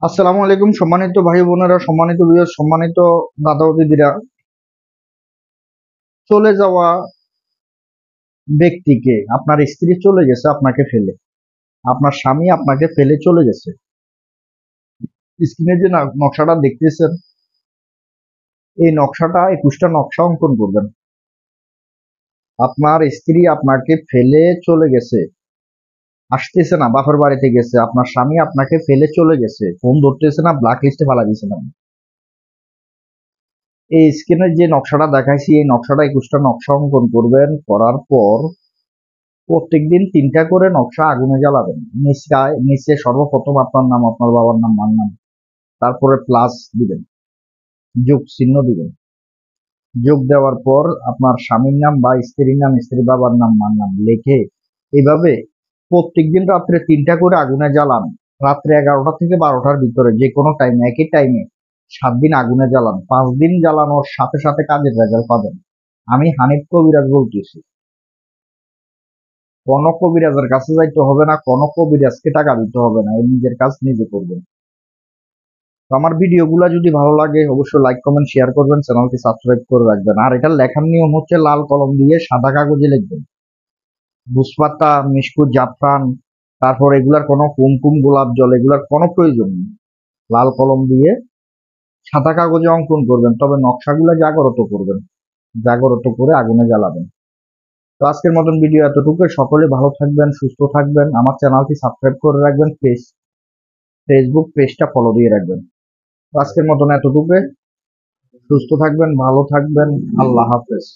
আসসালামু আলাইকুম সম্মানিত ভাই বোনেরা, সম্মানিত ভিউয়ার, সম্মানিত দাদা ও দিদিরা। চলে যাওয়া ব্যক্তিকে, আপনার স্ত্রী চলে গেছে আপনাকে ফেলে, আপনার স্বামী আপনাকে ফেলে চলে গেছে। স্ক্রিনে যে নকশাটা দেখতেছেন, এই নকশাটা 21টা নকশা অঙ্কন করবেন। আপনার স্ত্রী আপনাকে ফেলে চলে গেছে, আসতেছে না, বাপের বাড়িতে গেছে। আপনার স্বামী আপনাকে ফেলে চলে গেছে, ফোন ধরতেছে না, ব্ল্যাক লিস্টে ফেলা দিয়েছেন। এই স্ক্রিনের যে নকশাটা দেখাইছি, এই নকশাটা 21টা নকশা অঙ্কন করবেন। করার পর প্রত্যেকদিন 3টা করে নকশা আগুনে জ্বালাবেন। নিচে সর্বপ্রথম আপনার নাম, আপনার বাবার নাম, মার নাম, তারপরে প্লাস দিবেন, যোগ চিহ্ন দিবেন। যোগ দেওয়ার পর আপনার স্বামীর নাম বা স্ত্রীর নাম, স্ত্রীর বাবার নাম, মার নাম লিখে এইভাবে প্রত্যেকদিন রাত্রে 3টা করে আগুনে জ্বালান। রাত্রে 11টা থেকে 12টার ভিতরে যে কোনো টাইমে, একই টাইমে 7 দিন আগুনে জ্বালান। 5 দিন জ্বালানোর সাথে সাথে কাজের রেজাল্ট পাবেন। আমি হানিফ কবিরাজ বলতেছি। কোনো কবিরাজের কাছে যাইতে হবে না, কোনো কবিরাজকে টাকা দিতে হবে না, এই নিজের কাজ নিজে করবেন। তো আমার ভিডিওগুলো যদি ভালো লাগে অবশ্যই লাইক কমেন্ট শেয়ার করবেন, চ্যানেলটি সাবস্ক্রাইব করে রাখবেন। আর এটার লেখার নিয়ম হচ্ছে লাল কলম দিয়ে সাদা কাগজে লিখবেন। বুসপাতা, মিশকু, জাফরান, তারপর এগুলার কোনো কুমকুম, গোলাপ জল, এগুলার কোনো প্রয়োজন নেই। লাল কলম দিয়ে সাদা কাগজে অঙ্কন করবেন, তবে নকশাগুলো জাগ্রত করবেন, জাগ্রত করে আগুনে জ্বালাবেন। তো আজকের মতন ভিডিও এতটুকু। সকলে ভালো থাকবেন, সুস্থ থাকবেন। আমার চ্যানেলটি সাবস্ক্রাইব করে রাখবেন, ফেসবুক পেজটা ফলো দিয়ে রাখবেন। তো আজকের মতন এতটুকু। সুস্থ থাকবেন, ভালো থাকবেন। আল্লাহ হাফেজ।